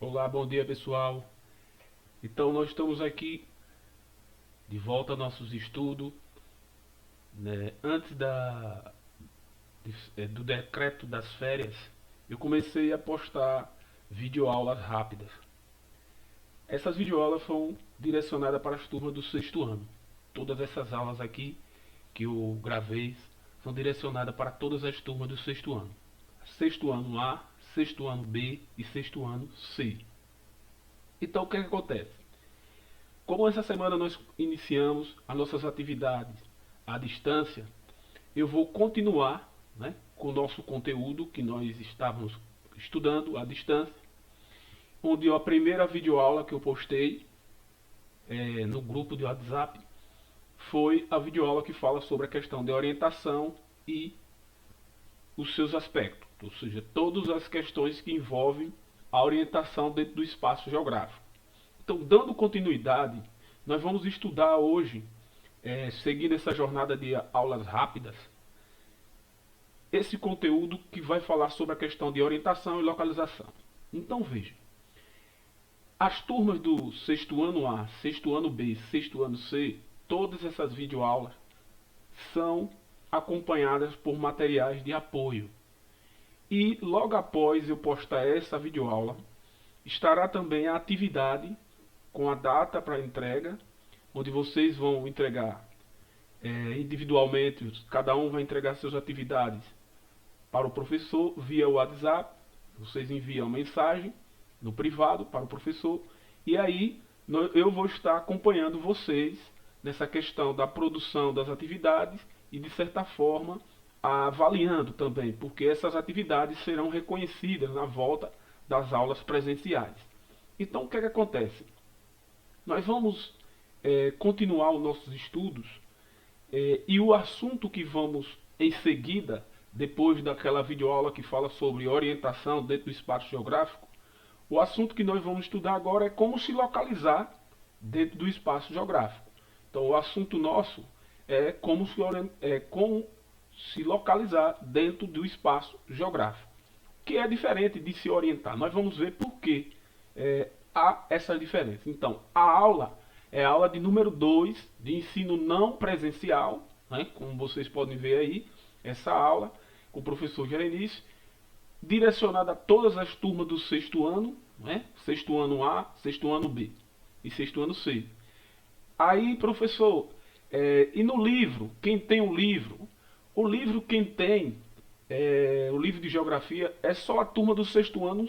Olá, bom dia pessoal. Então nós estamos aqui de volta aos nossos estudos, né? Antes do decreto das férias, eu comecei a postar videoaulas rápidas. Essas videoaulas são direcionadas para as turmas do sexto ano. Todas essas aulas aqui que eu gravei são direcionadas para todas as turmas do sexto ano. Sexto ano A, sexto ano B e sexto ano C. Então o que acontece? Como essa semana nós iniciamos as nossas atividades à distância, eu vou continuar, né, com o nosso conteúdo que nós estávamos estudando à distância, onde a primeira videoaula que eu postei no grupo de WhatsApp foi a videoaula que fala sobre a questão de orientação e os seus aspectos, ou seja, todas as questões que envolvem a orientação dentro do espaço geográfico. Então, dando continuidade, nós vamos estudar hoje, seguindo essa jornada de aulas rápidas, esse conteúdo que vai falar sobre a questão de orientação e localização. Então, veja, as turmas do sexto ano A, sexto ano B, sexto ano C, todas essas videoaulas são acompanhadas por materiais de apoio. E logo após eu postar essa videoaula, estará também a atividade com a data para entrega, onde vocês vão entregar individualmente, cada um vai entregar suas atividades para o professor via WhatsApp. Vocês enviam mensagem no privado para o professor e aí eu vou estar acompanhando vocês nessa questão da produção das atividades e de certa forma avaliando também, porque essas atividades serão reconhecidas na volta das aulas presenciais. Então o que acontece? Nós vamos continuar os nossos estudos e o assunto que vamos em seguida, depois daquela videoaula que fala sobre orientação dentro do espaço geográfico, o assunto que nós vamos estudar agora é como se localizar dentro do espaço geográfico. Então o assunto nosso é como se localizar dentro do espaço geográfico, que é diferente de se orientar. Nós vamos ver por que há essa diferença. Então, a aula é a aula de número 2 de ensino não presencial, né? Como vocês podem ver aí, essa aula com o professor Gerenice, direcionada a todas as turmas do sexto ano, né? Sexto ano A, sexto ano B e sexto ano C. Aí, professor, e no livro, quem tem o livro? O livro, quem tem, o livro de geografia, é só a turma do sexto ano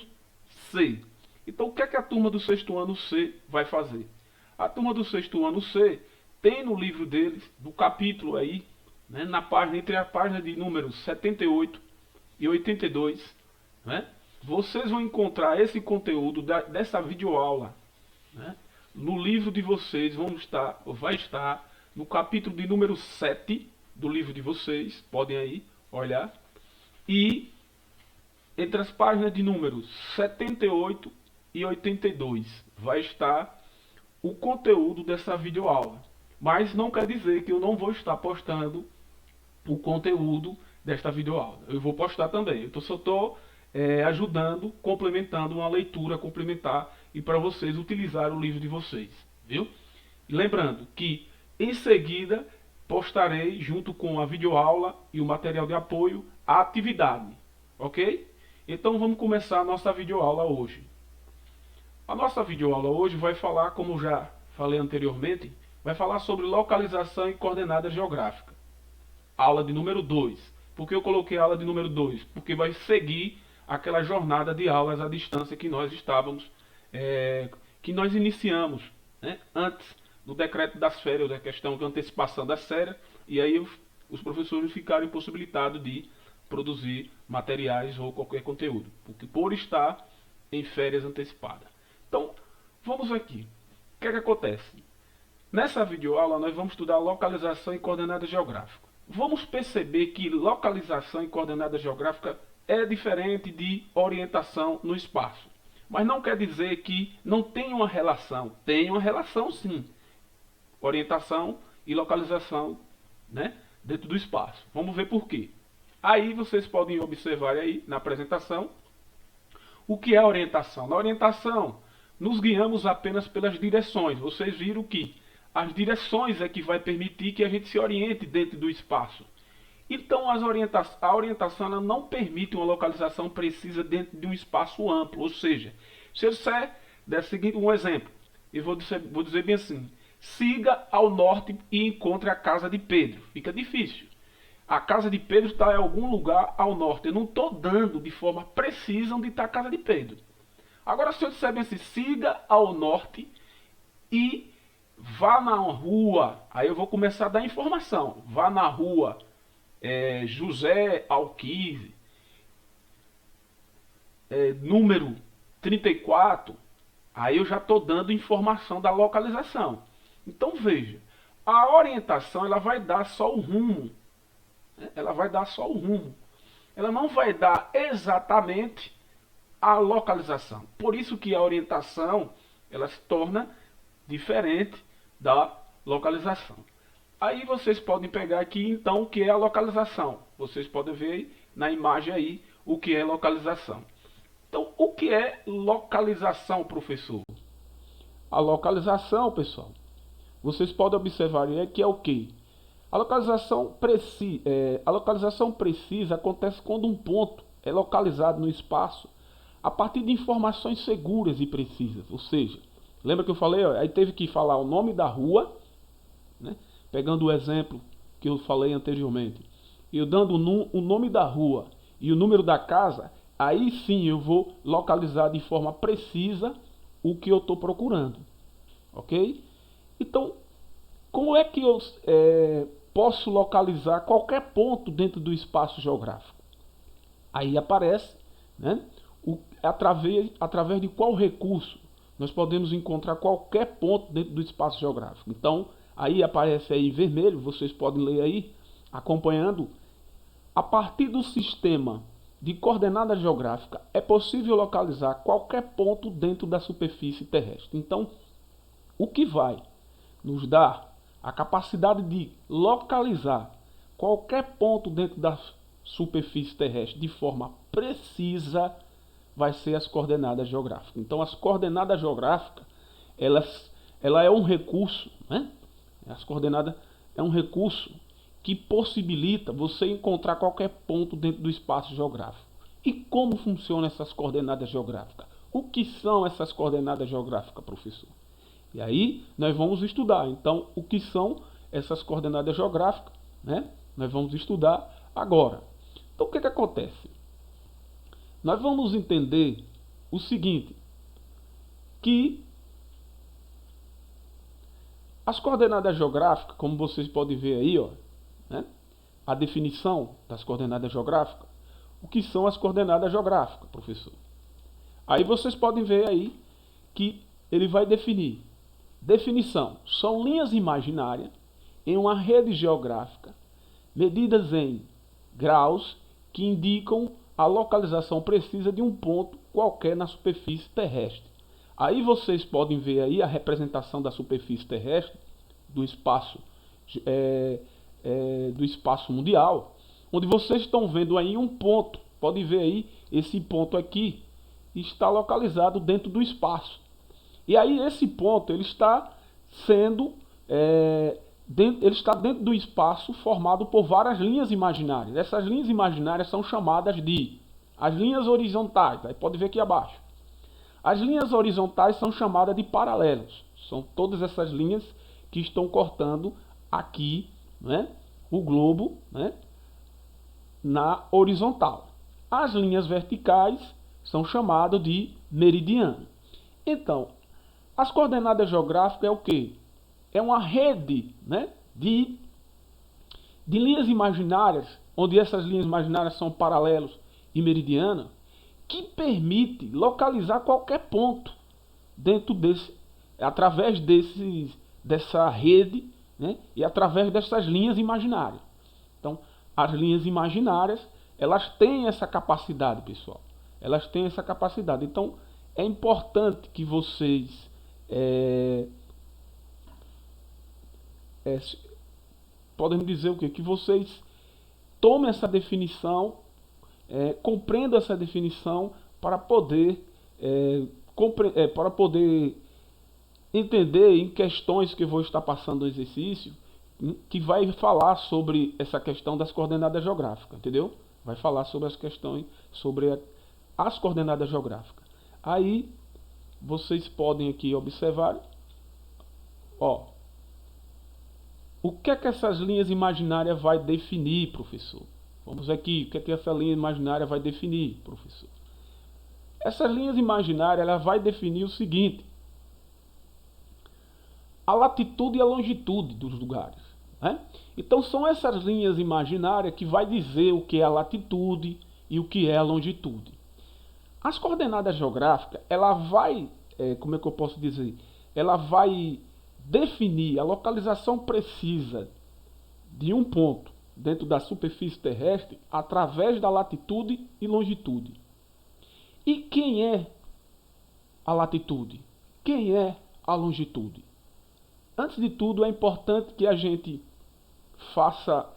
C. Então, o que é que a turma do sexto ano C vai fazer? A turma do sexto ano C tem no livro deles, no capítulo aí, né, na página, entre a página de números 78 e 82, né, vocês vão encontrar esse conteúdo dessa videoaula, né, no livro de vocês, vai estar no capítulo de número 7 do livro de vocês, podem aí olhar, e entre as páginas de números 78 e 82 vai estar o conteúdo dessa videoaula. Mas não quer dizer que eu não vou estar postando o conteúdo desta videoaula. Eu vou postar também. Eu só estou ajudando, complementando uma leitura complementar e para vocês utilizar o livro de vocês, viu? E lembrando que em seguida postarei junto com a videoaula e o material de apoio a atividade, ok? Então vamos começar a nossa videoaula hoje. A nossa videoaula hoje vai falar, como já falei anteriormente, vai falar sobre localização e coordenada geográfica. Aula de número 2. Por que eu coloquei a aula de número 2? Porque vai seguir aquela jornada de aulas à distância que nós que nós iniciamos, né, antes do decreto das férias, da questão de antecipação das férias, e aí os professores ficaram impossibilitados de produzir materiais ou qualquer conteúdo, porque por estar em férias antecipadas. Então, vamos aqui. O que é que acontece? Nessa videoaula nós vamos estudar localização e coordenada geográfica. Vamos perceber que localização e coordenada geográfica é diferente de orientação no espaço. Mas não quer dizer que não tem uma relação. Tem uma relação sim. Orientação e localização, né, dentro do espaço. Vamos ver por quê. Aí vocês podem observar aí na apresentação O que é orientação? Na orientação, nos guiamos apenas pelas direções. Vocês viram que as direções é que vai permitir que a gente se oriente dentro do espaço. Então, a orientação ela não permite uma localização precisa dentro de um espaço amplo. Ou seja, se eu disser, seguinte um exemplo, eu vou dizer bem assim: siga ao norte e encontre a casa de Pedro. Fica difícil. A casa de Pedro está em algum lugar ao norte. Eu não estou dando de forma precisa onde está a casa de Pedro. Agora, se eu disser bem assim, siga ao norte e vá na rua, aí eu vou começar a dar informação. Vá na rua José Alquise, número 34, aí eu já estou dando informação da localização. Então veja, a orientação ela vai dar só o rumo, né? Ela vai dar só o rumo, ela não vai dar exatamente a localização. Por isso que a orientação ela se torna diferente da localização. Aí vocês podem pegar aqui então o que é a localização. Vocês podem ver na imagem aí o que é localização. Então, o que é localização, professor? A localização, pessoal, vocês podem observar aí que é o que? A localização precisa acontece quando um ponto é localizado no espaço a partir de informações seguras e precisas. Ou seja, lembra que eu falei, ó, aí teve que falar o nome da rua, né? Pegando o exemplo que eu falei anteriormente, eu dando o nome da rua e o número da casa, aí sim eu vou localizar de forma precisa o que eu estou procurando, ok? Então, como é que eu posso localizar qualquer ponto dentro do espaço geográfico? Aí aparece, né, através de qual recurso nós podemos encontrar qualquer ponto dentro do espaço geográfico. Então, aí aparece aí em vermelho, vocês podem ler aí, acompanhando. A partir do sistema de coordenada geográfica, é possível localizar qualquer ponto dentro da superfície terrestre. Então, o que vai nos dar a capacidade de localizar qualquer ponto dentro da superfície terrestre de forma precisa vai ser as coordenadas geográficas. Então, as coordenadas geográficas, ela é um recurso, né? As coordenadas é um recurso que possibilita você encontrar qualquer ponto dentro do espaço geográfico. E como funcionam essas coordenadas geográficas? O que são essas coordenadas geográficas, professor? E aí nós vamos estudar. Então, o que são essas coordenadas geográficas, né? Nós vamos estudar agora. Então, o que acontece? Nós vamos entender o seguinte, que as coordenadas geográficas, como vocês podem ver aí, ó, né? A definição das coordenadas geográficas. O que são as coordenadas geográficas, professor? Aí vocês podem ver aí que ele vai definir. Definição: são linhas imaginárias em uma rede geográfica, medidas em graus, que indicam a localização precisa de um ponto qualquer na superfície terrestre. Aí vocês podem ver aí a representação da superfície terrestre, do espaço mundial, onde vocês estão vendo aí um ponto. Pode ver aí, esse ponto aqui está localizado dentro do espaço. E aí esse ponto ele está sendo ele está dentro do espaço formado por várias linhas imaginárias. Essas linhas imaginárias são chamadas de as linhas horizontais. Aí pode ver aqui abaixo. As linhas horizontais são chamadas de paralelos. São todas essas linhas que estão cortando aqui, né, o globo, né, na horizontal. As linhas verticais são chamadas de meridiano. Então, as coordenadas geográficas é o quê? É uma rede, né, de linhas imaginárias, onde essas linhas imaginárias são paralelos e meridianas, que permite localizar qualquer ponto dentro através dessa rede, né, e através dessas linhas imaginárias. Então, as linhas imaginárias, elas têm essa capacidade, pessoal. Elas têm essa capacidade. Então, é importante que vocês podem dizer o quê? Que vocês tomem essa definição, compreendam essa definição para poder, para poder entender em questões que eu vou estar passando no exercício, que vai falar sobre essa questão das coordenadas geográficas, entendeu? Vai falar sobre as questões, sobre as coordenadas geográficas. Aí, vocês podem aqui observar, ó, o que é que essas linhas imaginárias vai definir, professor? Vamos aqui, o que é que essa linha imaginária vai definir, professor? Essas linhas imaginárias, ela vai definir o seguinte: a latitude e a longitude dos lugares, né? Então são essas linhas imaginárias que vai dizer o que é a latitude e o que é a longitude. As coordenadas geográficas, ela vai, como é que eu posso dizer? Ela vai definir a localização precisa de um ponto dentro da superfície terrestre através da latitude e longitude. E quem é a latitude? Quem é a longitude? Antes de tudo, é importante que a gente faça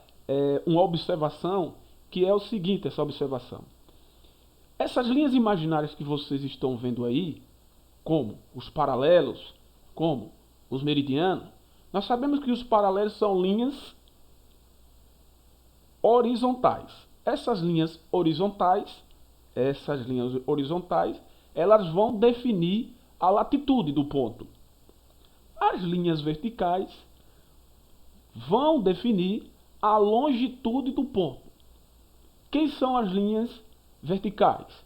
uma observação, que é o seguinte, essa observação. Essas linhas imaginárias que vocês estão vendo aí, como os paralelos, como os meridianos, nós sabemos que os paralelos são linhas horizontais. Essas linhas horizontais, elas vão definir a latitude do ponto. As linhas verticais vão definir a longitude do ponto. Quem são as linhas verticais?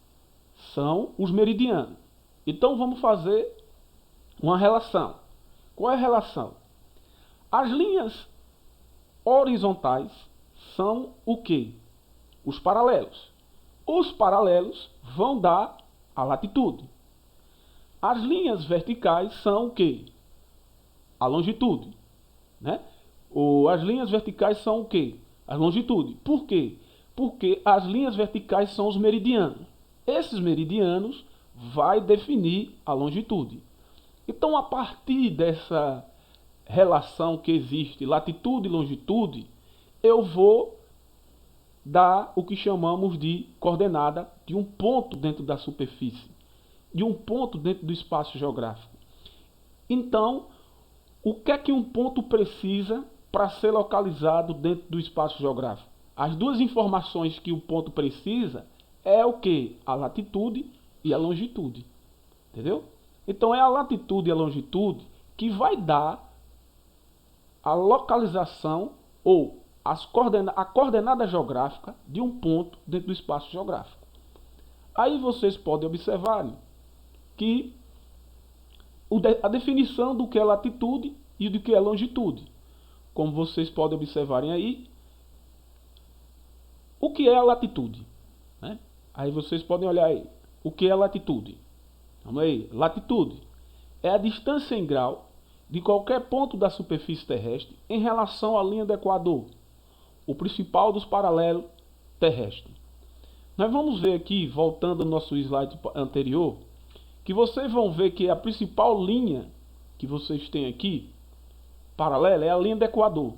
São os meridianos. Então vamos fazer uma relação. Qual é a relação? As linhas horizontais são o quê? Os paralelos. Os paralelos vão dar a latitude. As linhas verticais são o quê? A longitude, né? As linhas verticais são o quê? A longitude. Por quê? Porque as linhas verticais são os meridianos. Esses meridianos vai definir a longitude. Então, a partir dessa relação que existe, latitude e longitude, eu vou dar o que chamamos de coordenada de um ponto dentro da superfície, de um ponto dentro do espaço geográfico. Então, o que é que um ponto precisa para ser localizado dentro do espaço geográfico? As duas informações que o ponto precisa é o que? A latitude e a longitude. Entendeu? Então é a latitude e a longitude que vai dar a localização ou a coordenada geográfica de um ponto dentro do espaço geográfico. Aí vocês podem observar que a definição do que é latitude e do que é longitude. Como vocês podem observarem aí, o que é a latitude? Né? Aí vocês podem olhar aí. O que é a latitude? Vamos aí. Latitude é a distância em grau de qualquer ponto da superfície terrestre em relação à linha do Equador, o principal dos paralelos terrestres. Nós vamos ver aqui, voltando ao nosso slide anterior, que vocês vão ver que a principal linha que vocês têm aqui, paralela, é a linha do Equador.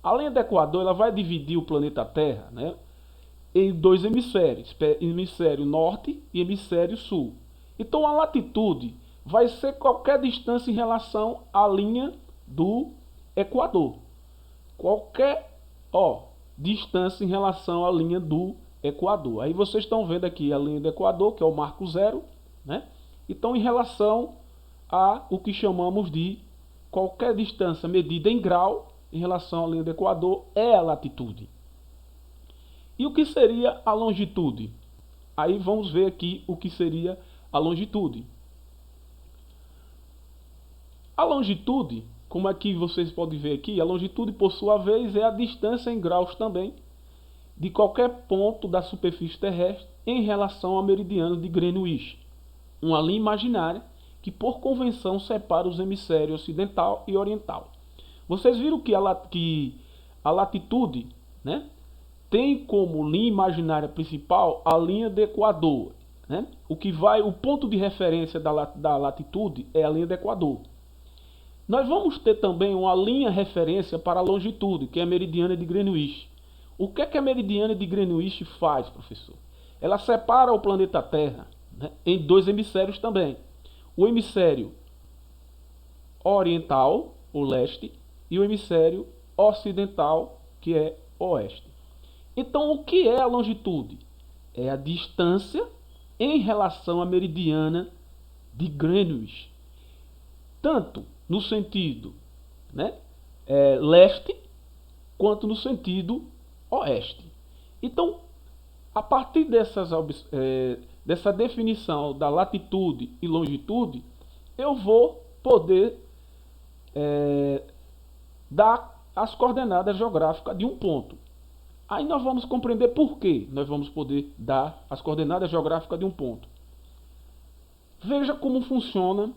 A linha do Equador, ela vai dividir o planeta Terra, né, em dois hemisférios, hemisfério norte e hemisfério sul. Então a latitude vai ser qualquer distância em relação à linha do Equador. Qualquer distância em relação à linha do Equador. Aí vocês estão vendo aqui a linha do Equador, que é o marco zero, né? Então, em relação a o que chamamos de qualquer distância medida em grau em relação à linha do Equador é a latitude. E o que seria a longitude? Aí vamos ver aqui o que seria a longitude. A longitude, como aqui vocês podem ver aqui, a longitude por sua vez é a distância em graus também de qualquer ponto da superfície terrestre em relação ao meridiano de Greenwich, uma linha imaginária que por convenção separa os hemisférios ocidental e oriental. Vocês viram que a latitude, né, tem como linha imaginária principal a linha do Equador, né? O ponto de referência da latitude é a linha do Equador. Nós vamos ter também uma linha referência para a longitude, que é a meridiana de Greenwich. O que é que a meridiana de Greenwich faz, professor? Ela separa o planeta Terra né, em dois hemisférios também. O hemisfério oriental, o leste, e o hemisfério ocidental, que é oeste. Então, o que é a longitude? É a distância em relação à meridiana de Greenwich, tanto no sentido, né, leste, quanto no sentido oeste. Então, a partir dessa definição da latitude e longitude, eu vou poder dar as coordenadas geográficas de um ponto. Aí nós vamos compreender por que nós vamos poder dar as coordenadas geográficas de um ponto. Veja como funciona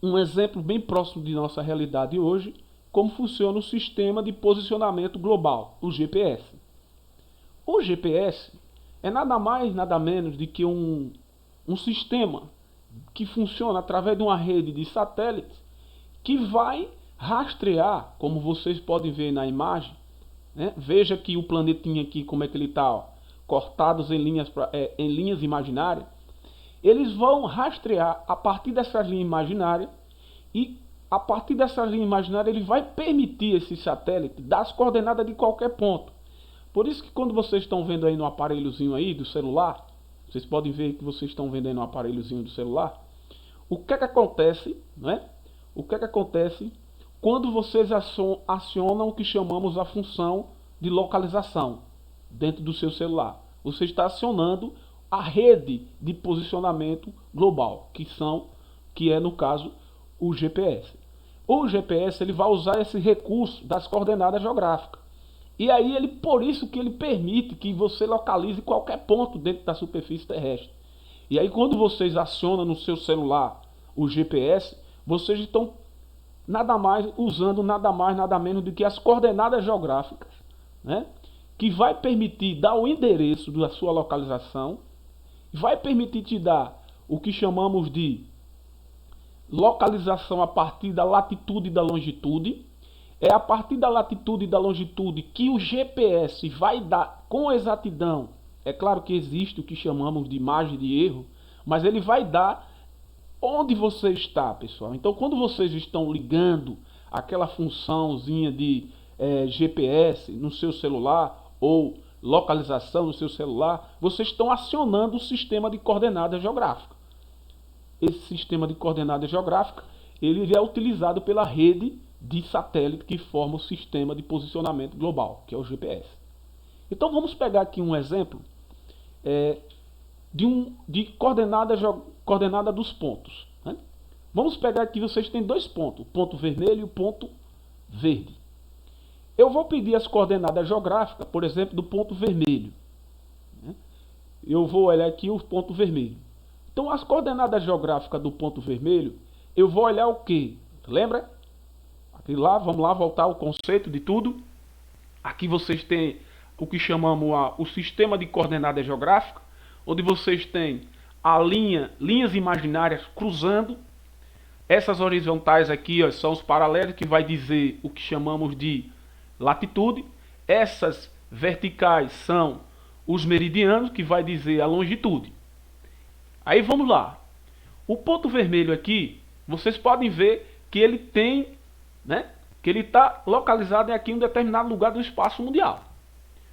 um exemplo bem próximo de nossa realidade hoje, como funciona o Sistema de Posicionamento Global, o GPS. O GPS é nada mais, nada menos do que um sistema que funciona através de uma rede de satélites que vai rastrear, como vocês podem ver na imagem, né? Veja que o planetinha aqui, como é que ele está, cortados em linhas imaginárias. Eles vão rastrear a partir dessa linha imaginária e a partir dessa linha imaginária ele vai permitir esse satélite dar as coordenadas de qualquer ponto. Por isso que quando vocês estão vendo aí no aparelhozinho aí do celular, vocês podem ver que vocês estão vendo aí no aparelhozinho do celular, o que é que acontece, né? O que é que acontece quando vocês acionam o que chamamos a função de localização dentro do seu celular? Você está acionando a rede de posicionamento global, que é no caso o GPS. O GPS ele vai usar esse recurso das coordenadas geográficas. E aí por isso que ele permite que você localize qualquer ponto dentro da superfície terrestre. E aí quando vocês acionam no seu celular o GPS, vocês estão usando nada mais, nada menos do que as coordenadas geográficas, né? Que vai permitir dar o endereço da sua localização, vai permitir te dar o que chamamos de localização a partir da latitude e da longitude. É a partir da latitude e da longitude que o GPS vai dar com exatidão. É claro que existe o que chamamos de margem de erro, mas ele vai dar onde você está, pessoal. Então, quando vocês estão ligando aquela funçãozinha de GPS no seu celular ou localização no seu celular, vocês estão acionando o sistema de coordenadas geográficas. Esse sistema de coordenadas geográficas ele é utilizado pela rede de satélite que forma o sistema de posicionamento global, que é o GPS. Então vamos pegar aqui um exemplo de coordenada dos pontos, né? Vamos pegar aqui, vocês têm dois pontos, o ponto vermelho e o ponto verde. Eu vou pedir as coordenadas geográficas, por exemplo, do ponto vermelho, né? Eu vou olhar aqui o ponto vermelho. Então as coordenadas geográficas do ponto vermelho, eu vou olhar o que? Lembra? Aqui lá, vamos lá voltar ao conceito de tudo. Aqui vocês têm o que chamamos o sistema de coordenadas geográficas, onde vocês têm linhas imaginárias cruzando. Essas horizontais aqui, ó, são os paralelos, que vai dizer o que chamamos de latitude. Essas verticais são os meridianos, que vai dizer a longitude. Aí vamos lá. O ponto vermelho aqui, vocês podem ver que ele tem, né, que ele está localizado aqui em um determinado lugar do espaço mundial.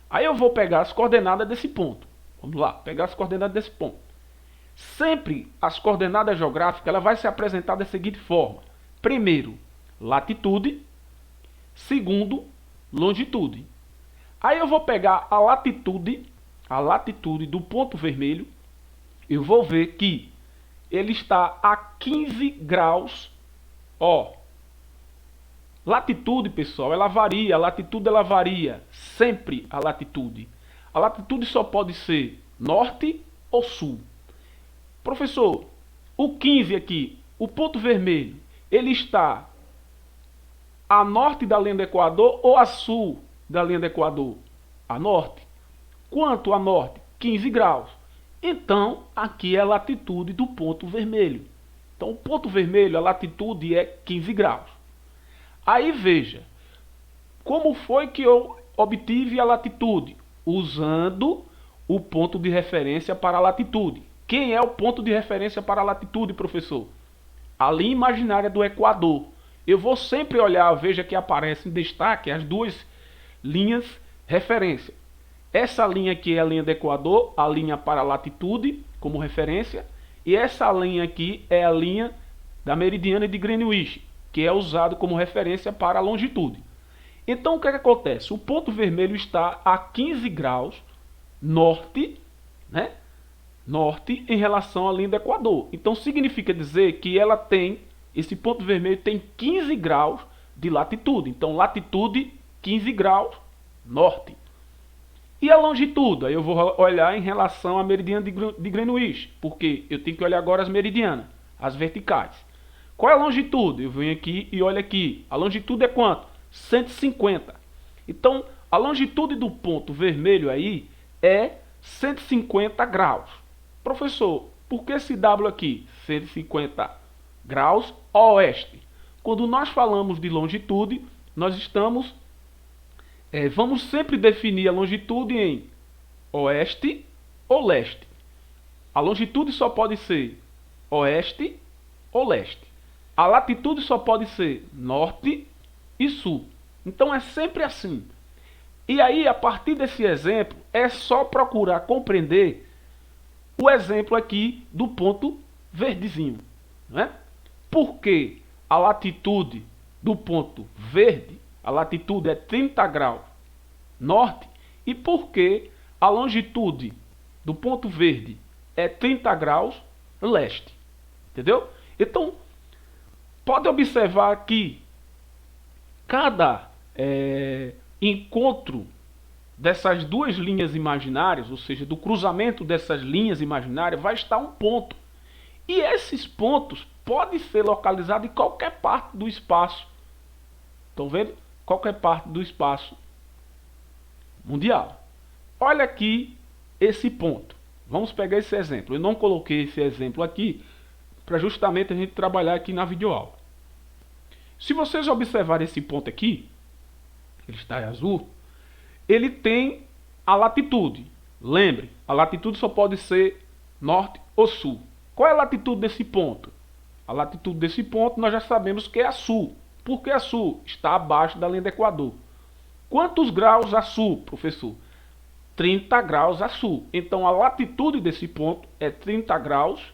Aí eu vou pegar as coordenadas desse ponto. Vamos lá, pegar as coordenadas desse ponto. Sempre as coordenadas geográficas ela vai se apresentar da seguinte forma: primeiro, latitude; segundo, longitude. Aí eu vou pegar a latitude do ponto vermelho. Eu vou ver que ele está a 15 graus. Ó, latitude, pessoal, ela varia. A latitude ela varia sempre. A latitude só pode ser norte ou sul. Professor, o 15 aqui, o ponto vermelho, ele está a norte da linha do Equador ou a sul da linha do Equador? A norte. Quanto a norte? 15 graus. Então, aqui é a latitude do ponto vermelho. Então, o ponto vermelho, a latitude é 15 graus. Aí veja, como foi que eu obtive a latitude? Usando o ponto de referência para a latitude, Quem é o ponto de referência para a latitude, professor? A linha imaginária do Equador. Eu vou sempre olhar, veja que aparece em destaque as duas linhas referência. Essa linha aqui é a linha do Equador, a linha para a latitude como referência, e essa linha aqui é a linha da meridiana de Greenwich, que é usado como referência para a longitude. Então o que acontece? O ponto vermelho está a 15 graus norte, né? Norte em relação à linha do Equador. Então significa dizer que ela tem, esse ponto vermelho tem 15 graus de latitude. Então latitude 15 graus norte. E a longitude? Aí eu vou olhar em relação à meridiana de Greenwich, porque eu tenho que olhar agora as meridianas, as verticais. Qual é a longitude? Eu venho aqui e olho aqui. A longitude é quanto? 150. Então a longitude do ponto vermelho aí é 150 graus. Professor, por que esse W aqui? 150 graus oeste. Quando nós falamos de longitude, nós estamos... vamos sempre definir a longitude em oeste ou leste. A longitude só pode ser oeste ou leste. A latitude só pode ser norte e sul. Então é sempre assim. E aí, a partir desse exemplo, é só procurar compreender o exemplo aqui do ponto verdezinho, né? Porque a latitude do ponto verde, a latitude é 30 graus norte, e porque a longitude do ponto verde é 30 graus leste. Entendeu? Então, pode observar que cada encontro dessas duas linhas imaginárias, ou seja, do cruzamento dessas linhas imaginárias, vai estar um ponto. E esses pontos podem ser localizados em qualquer parte do espaço. Estão vendo? Qualquer parte do espaço mundial. Olha aqui esse ponto. Vamos pegar esse exemplo. Eu não coloquei esse exemplo aqui para justamente a gente trabalhar aqui na videoaula. Se vocês observarem esse ponto aqui, ele está em azul, ele tem a latitude. Lembre, a latitude só pode ser norte ou sul. Qual é a latitude desse ponto? A latitude desse ponto nós já sabemos que é a sul. Por que a sul? Está abaixo da linha do Equador. Quantos graus a sul, professor? 30 graus a sul. Então a latitude desse ponto é 30 graus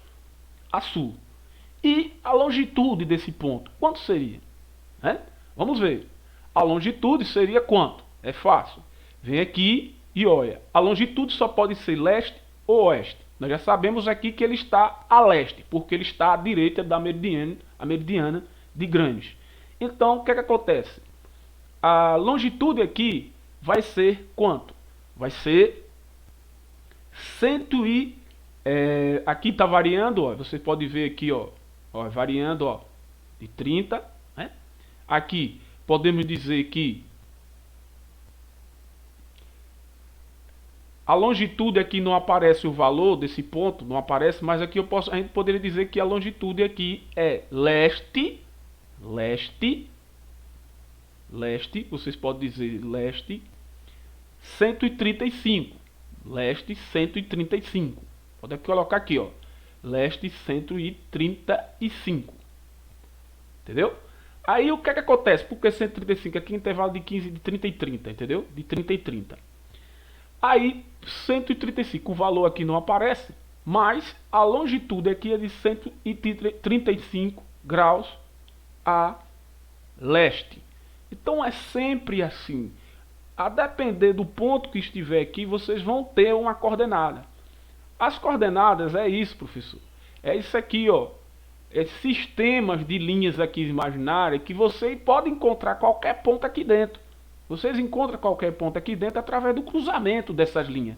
a sul. E a longitude desse ponto, quanto seria? Vamos ver. A longitude seria quanto? É fácil. Vem aqui e olha. A longitude só pode ser leste ou oeste. Nós já sabemos aqui que ele está a leste, porque ele está à direita da meridiana de Greenwich. Então, o que acontece? A longitude aqui vai ser quanto? Vai ser aqui está variando, ó, você pode ver aqui, ó, variando, ó, de 30, né? Aqui podemos dizer que a longitude aqui não aparece o valor desse ponto, não aparece, mas aqui a gente poderia dizer que a longitude aqui é leste, vocês podem dizer leste 135, leste 135. Pode colocar aqui, ó, leste 135. Entendeu? Aí o que acontece? Porque 135 aqui é intervalo de 15, de 30 e 30, entendeu? De 30 e 30. Aí 135, o valor aqui não aparece, mas a longitude aqui é de 135 graus a leste. Então é sempre assim. A depender do ponto que estiver aqui, vocês vão ter uma coordenada. As coordenadas é isso, professor. É isso aqui, ó. É sistemas de linhas aqui imaginárias que você pode encontrar qualquer ponto aqui dentro. Vocês encontram qualquer ponto aqui dentro através do cruzamento dessas linhas.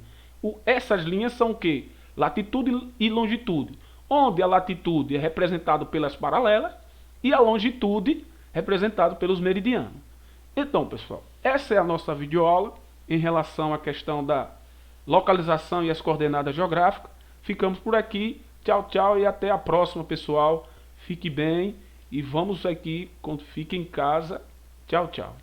Essas linhas são o quê? Latitude e longitude. Onde a latitude é representada pelas paralelas e a longitude representada pelos meridianos. Então, pessoal, essa é a nossa videoaula em relação à questão da localização e as coordenadas geográficas. Ficamos por aqui. Tchau, tchau e até a próxima, pessoal. Fique bem e vamos aqui, quando fique em casa. Tchau, tchau.